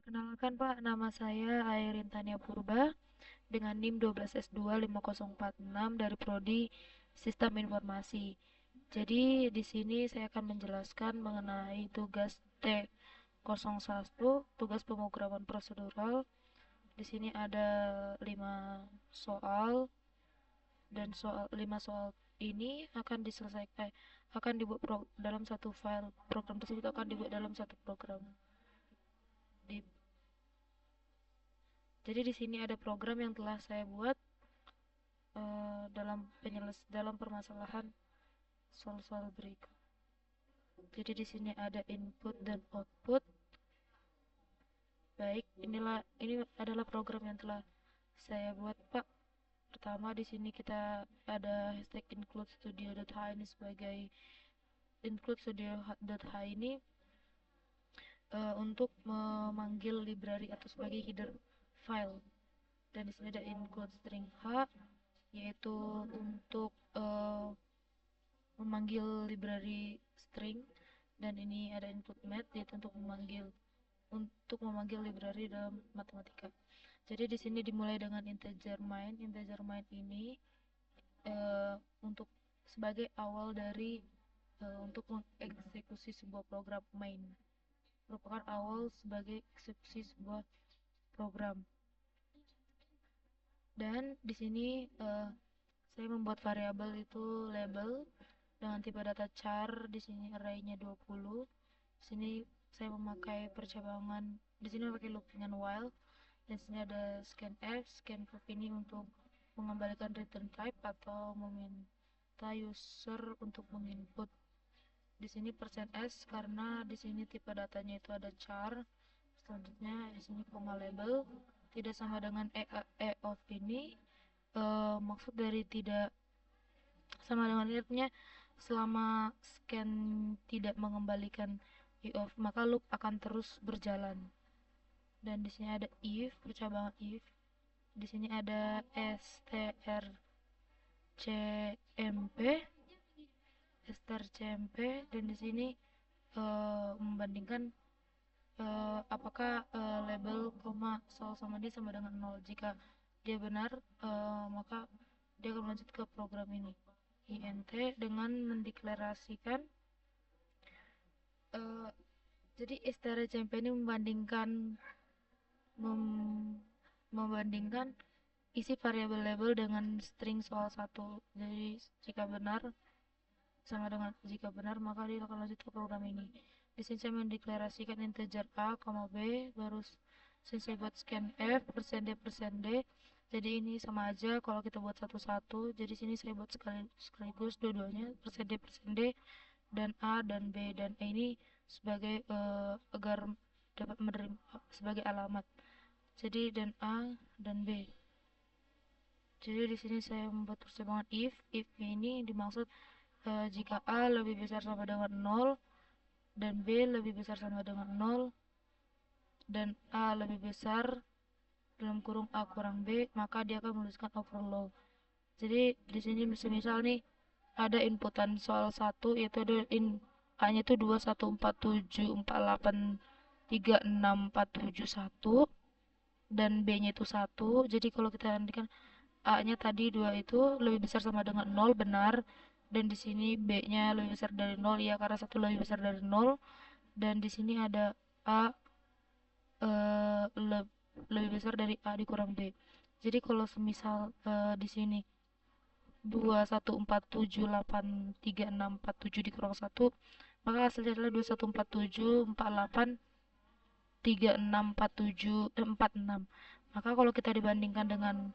Perkenalkan Pak, nama saya Airin Tania Purba dengan NIM 12S25046 dari Prodi Sistem Informasi. Jadi di sini saya akan menjelaskan mengenai tugas T01, tugas pemrograman prosedural. Di sini ada 5 soal dan 5 soal ini akan diselesaikan akan dibuat dalam satu file. Program tersebut akan dibuat dalam satu program. Di Jadi di sini ada program yang telah saya buat dalam permasalahan soal-soal berikut. Jadi di sini ada input dan output. Baik, ini adalah program yang telah saya buat, Pak. Pertama di sini kita ada hashtag include_studio.h ini sebagai include_studio.h ini untuk memanggil library atau sebagai header file. Dan di sini ada include string h yaitu untuk memanggil library string, dan ini ada input math yaitu untuk memanggil library dalam matematika. Jadi di sini dimulai dengan integer main. Integer main ini untuk sebagai awal dari untuk mengeksekusi sebuah program. Main merupakan awal sebagai eksekusi sebuah program. Dan di sini saya membuat variabel itu label dengan tipe data char. Di sini arraynya 20. Di sini saya memakai percabangan, di sini pakai loop dengan while. Dan sini ada scanf. Scanf ini untuk mengembalikan return type atau meminta user untuk menginput. Di sini %s karena di sini tipe datanya itu ada char. Selanjutnya di sini koma label tidak sama dengan of ini. Maksud dari tidak sama dengan artinya selama scan tidak mengembalikan of, maka loop akan terus berjalan. Dan di sini ada if, percabangan if. Di sini ada strcmp, strcmp, dan di sini membandingkan apakah label koma sol sama d sama dengan 0. Jika dia benar, maka dia akan lanjut ke program ini int dengan mendeklarasikan jadi strcmp ini membandingkan isi variabel label dengan string soal 1. Jadi jika benar maka dia akan lanjut ke program ini. Di sini saya mendeklarasikan integer a, b, baru sini saya buat scanf %d. Jadi ini sama aja kalau kita buat satu-satu. Jadi sini saya buat sekaligus dua-duanya %d dan a dan b, dan ini sebagai agar dapat menerima sebagai alamat. Jadi dan a dan b. Jadi di sini saya membuat percabangan if ini dimaksud jika a lebih besar sama dengan 0 dan b lebih besar sama dengan 0 dan a lebih besar dalam kurung a kurang b, maka dia akan menuliskan overflow. Jadi di sini misal nih ada inputan soal 1 yaitu ada a nya itu 2147483647 dan b nya itu 1. Jadi kalau kita nantikan a nya tadi 2 itu lebih besar sama dengan 0, benar. Dan di sini b nya lebih besar dari 0 ya, karena 1 lebih besar dari 0. Dan di sini ada a lebih besar dari a dikurang b. Jadi kalau semisal di sini 2147483647 dikurang 1, maka hasilnya adalah 214748364746. Maka kalau kita dibandingkan dengan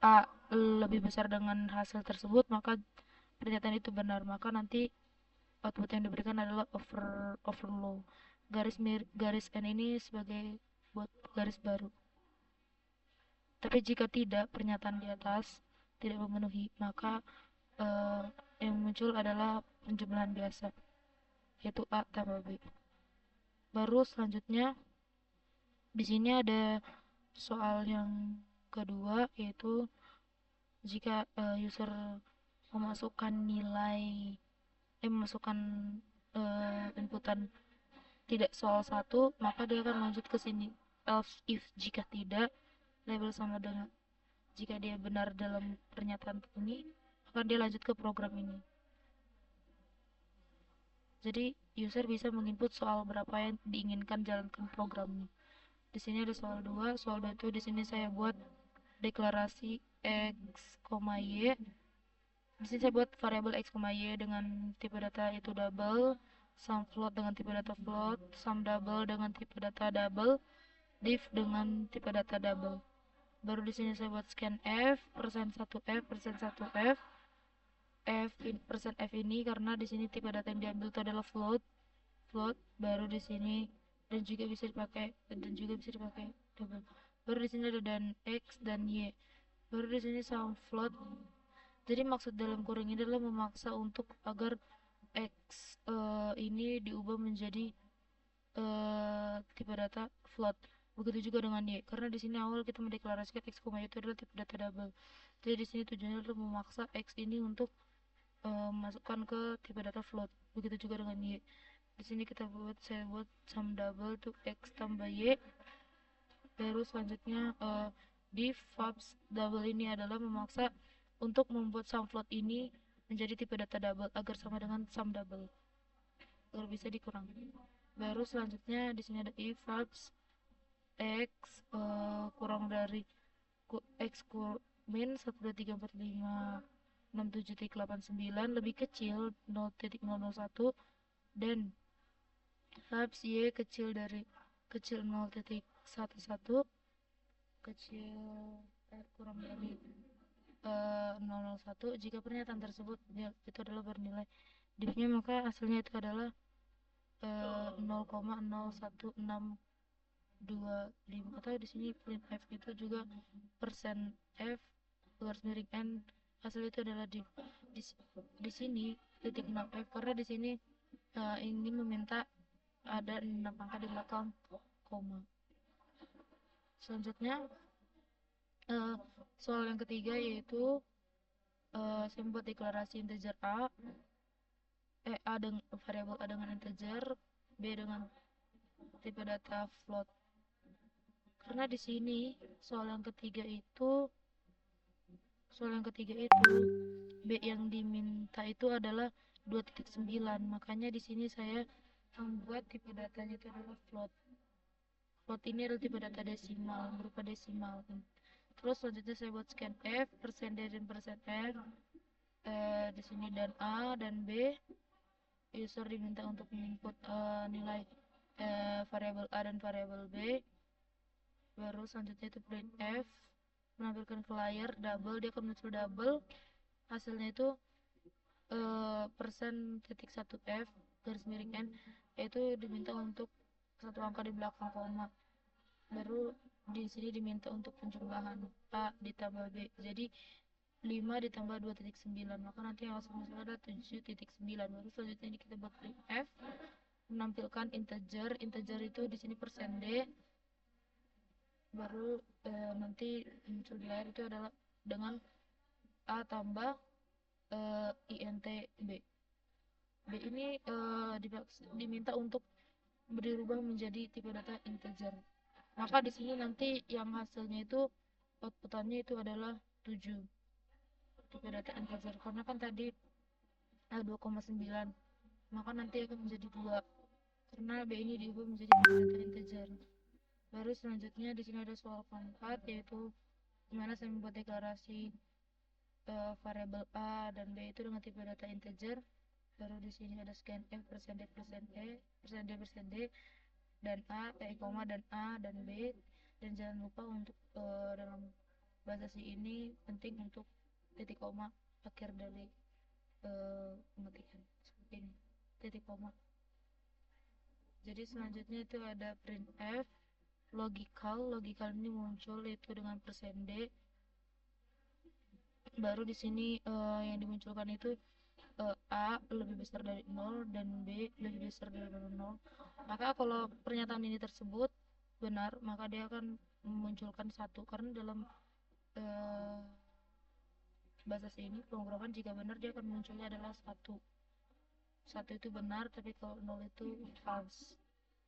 a lebih besar dengan hasil tersebut, maka pernyataan itu benar. Maka nanti output yang diberikan adalah overflow. Garis n ini sebagai buat garis baru. Tapi jika tidak, pernyataan di atas tidak memenuhi, maka yang muncul adalah penjumlahan biasa, yaitu a tambah b. Baru selanjutnya di sini ada soal yang kedua, yaitu jika user memasukkan inputan tidak soal 1, maka dia akan lanjut ke sini. Else if jika tidak, label sama dengan jika dia benar dalam pernyataan ini, maka dia lanjut ke program ini. Jadi user bisa menginput soal berapa yang diinginkan jalankan programnya. Di sini ada soal 2. Soal 2 itu di sini saya buat deklarasi x, y. Di sini saya buat variabel x, y dengan tipe data itu double, sum float dengan tipe data float, sum double dengan tipe data double, div dengan tipe data double. Baru di sini saya buat scan f, persen 1f, persen 1f, persen f ini karena di sini tipe data yang diambil itu adalah float, baru di sini dan juga bisa dipakai double. Baru di sini ada dan x dan y. Baru di sini sum float. Jadi maksud dalam kurung ini adalah memaksa untuk agar x ini diubah menjadi tipe data float. Begitu juga dengan y, karena di sini awal kita mendeklarasikan x, y itu adalah tipe data double. Jadi di sini tujuannya adalah memaksa x ini untuk masukkan ke tipe data float. Begitu juga dengan y. Di sini saya buat sum double untuk x tambah y. Baru selanjutnya div fabs double ini adalah memaksa untuk membuat sum float ini menjadi tipe data double agar sama dengan sum double agar bisa dikurangi. Baru selanjutnya di sini ada if fabs x kurang dari x min 1 2 3 4 5 6 7 8 9 lebih kecil 0.001 dan fabs y kecil dari kecil 0.11 kecil kurang dari 001 jika pernyataan tersebut itu adalah bernilai divnya, maka hasilnya itu adalah 0,01625 atau di sini print f itu juga persen f garis miring n, hasil itu adalah di sini titik 6 f karena di sini ingin meminta ada 6 angka di belakang koma. Selanjutnya soal yang ketiga yaitu saya membuat deklarasi integer a dengan variabel a dengan integer, b dengan tipe data float. Karena di sini soal yang ketiga itu b yang diminta itu adalah 2.9, makanya di sini saya membuat tipe datanya itu adalah float. Float ini adalah tipe data desimal, berupa desimal. Terus selanjutnya saya buat scan f, persen d dan persen f. Di sini dan a dan b. User diminta untuk menginput nilai variabel a dan variabel b. Baru selanjutnya itu print f, menampilkan ke layar double, dia akan muncul double. Hasilnya itu persen titik 1 f garis miring n, yaitu diminta untuk satu angka di belakang koma. Baru di sini diminta untuk penjumlahan a ditambah b, jadi 5 ditambah 2.9, maka nanti hasilnya ada 7.9. Baru selanjutnya ini kita buat print f, menampilkan integer itu di sini persen d. Baru nanti muncul di layar itu adalah dengan a tambah int b. B ini diminta untuk dirubah menjadi tipe data integer. Maka di sini nanti yang hasilnya itu outputannya itu adalah 7 tipe data integer, karena kan tadi 2,9, maka nanti akan menjadi 2 karena b ini diubah menjadi tipe data integer. Baru selanjutnya di sini ada soal keempat, yaitu dimana saya membuat deklarasi variabel a dan b itu dengan tipe data integer. Baru di sini ada scan f, persen d persen e, persen d persen d, dan a, koma dan a dan b. Dan jangan lupa untuk dalam bahasa C ini penting untuk titik koma akhir dari pengetikan seperti ini, titik koma. Jadi selanjutnya itu ada print f, logical ini muncul itu dengan persen d. Baru di sini yang dimunculkan itu a lebih besar dari 0 dan b lebih besar dari 0. Maka kalau pernyataan ini tersebut benar, maka dia akan memunculkan 1, karena dalam bahasa C ini pemrograman jika benar dia akan munculnya adalah 1 itu benar, tapi kalau 0 itu false.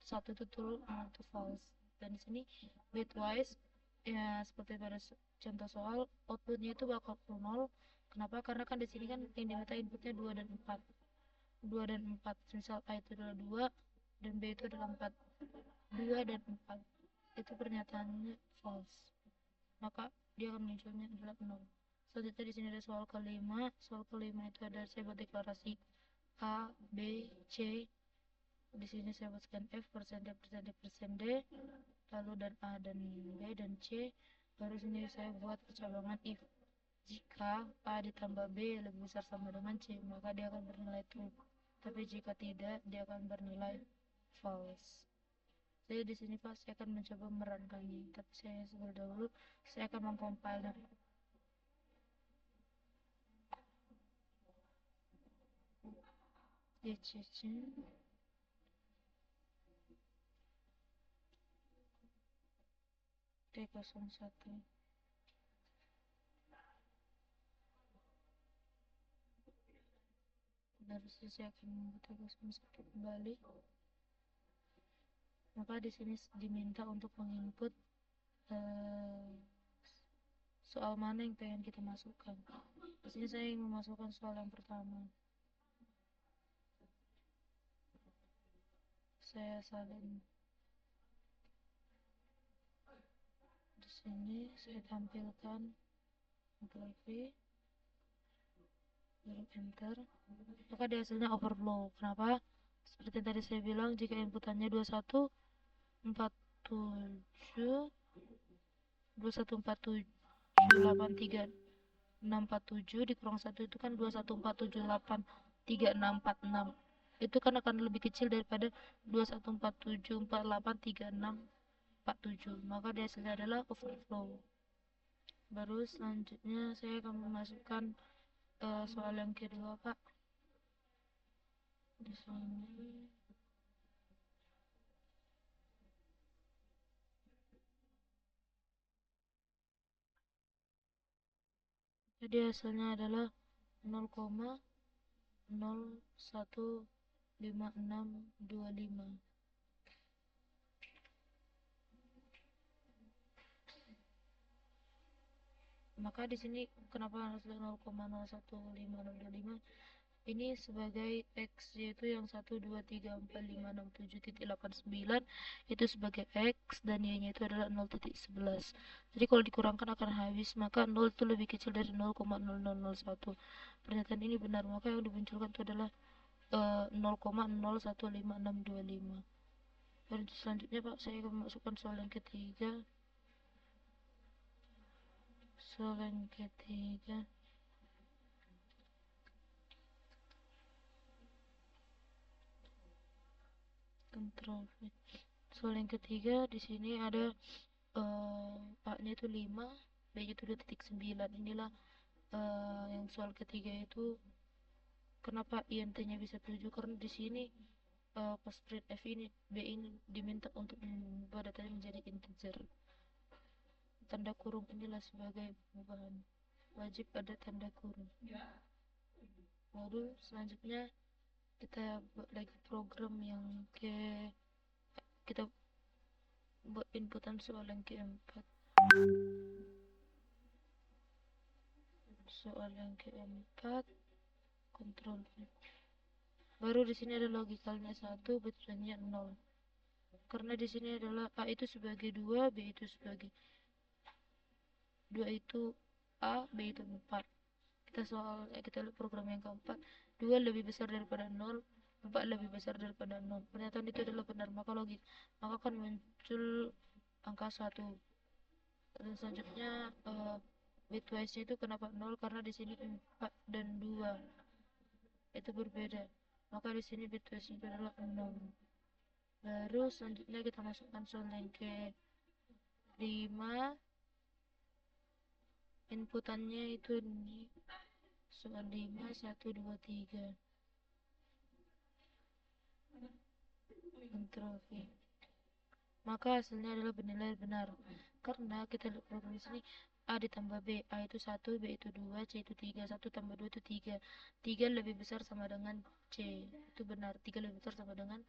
1 itu true, 0 itu false. Dan di sini bitwise ya seperti pada contoh soal, outputnya itu bakal 0. Kenapa? Karena kan di sini kan yang diminta inputnya 2 dan 4. 2 dan 4, misal A itu adalah 2 dan B itu adalah 4. 2 dan 4 itu pernyataannya false, maka dia akan munculnya adalah 0. Selanjutnya di sini ada soal kelima. Soal kelima itu ada saya buat deklarasi A, B, C. Di sini saya buat scan F, persen D, persen D, persen D, lalu dan A dan B dan C. Baru sini saya buat percabangan if. Jika A ditambah B lebih besar sama dengan C, maka dia akan bernilai true. Tapi jika tidak, dia akan bernilai false. Jadi di sini Pak, saya akan mencoba merangkainya, tapi saya sebelum dahulu saya akan mengcompile DCC T01. Dari sini saya akan membuat T01 kembali. Maka di sini diminta untuk menginput soal mana yang pengen kita masukkan. Di sini saya ingin memasukkan soal yang pertama. Saya salin. Di sini saya tampilkan Ctrl V, baru enter. Maka di hasilnya overflow. Kenapa? Seperti tadi saya bilang, jika inputannya 21 47 2147 83 647 dikurang 1 itu kan 21478 3646. Itu kan akan lebih kecil daripada 2147483647. Maka hasilnya adalah overflow. Baru selanjutnya saya akan memasukkan soal yang kedua, Pak. Di sini jadi hasilnya adalah 0,015625. Maka di sini kenapa harus 0,015625? Ini sebagai X, yaitu yang 1234567.89 itu sebagai X dan Y-nya itu adalah 0.11. Jadi kalau dikurangkan akan habis, maka 0 itu lebih kecil dari 0,0001. Pernyataan ini benar, maka yang dimunculkan itu adalah 0,015625. Dan selanjutnya Pak, saya akan memasukkan soal yang ketiga. Soal yang ketiga Ctrl V. Soal yang ketiga di sini ada A-nya itu 5, B-nya itu 2.9. Inilah yang soal ketiga itu kenapa INT-nya bisa 7, karena di sini pas print F ini B ini diminta untuk mengubah datanya menjadi integer. Tanda kurung inilah sebagai perubahan. Wajib ada tanda kurung. Lalu selanjutnya kita buat lagi program yang kita buat inputan soal yang keempat. Soal yang keempat, Ctrl V. Baru di sini ada logikalnya 1, betulnya 0. Karena di sini adalah A itu sebagai 2, B itu sebagai 2 itu A, B itu 4. Kita lihat program yang keempat, 2 lebih besar daripada 0, 4 lebih besar daripada 0. Pernyataan itu adalah benar, maka akan muncul angka 1. Dan selanjutnya bitwise itu kenapa 0? Karena di sini 4 dan 2 itu berbeda, maka di sini bitwise itu adalah 0. Baru selanjutnya kita masukkan soal yang ke 5. Inputannya itu ini soal 5 1 2 3. Ctrl V. Maka hasilnya adalah bernilai benar, karena kita lihat program di sini A ditambah B, A itu 1, B itu 2, C itu 3, 1 tambah 2 itu 3. 3 lebih besar sama dengan C, itu benar, 3 lebih besar sama dengan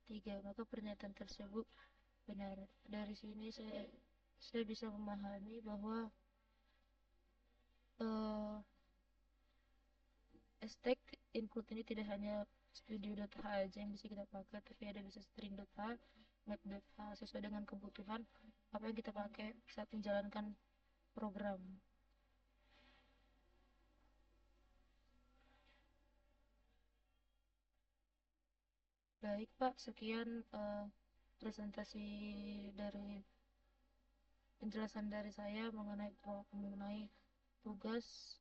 3. Maka pernyataan tersebut benar. Dari sini saya bisa memahami bahwa hashtag include ini tidak hanya studio.h aja yang bisa kita pakai, tapi ada bisa string.h, map.h, sesuai dengan kebutuhan apa yang kita pakai saat menjalankan program. Baik Pak, sekian presentasi dari penjelasan dari saya mengenai tugas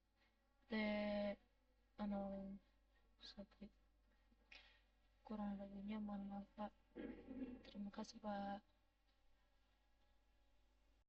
T 01. Kurang lebihnya mohon maaf Pak. Terima kasih Pak.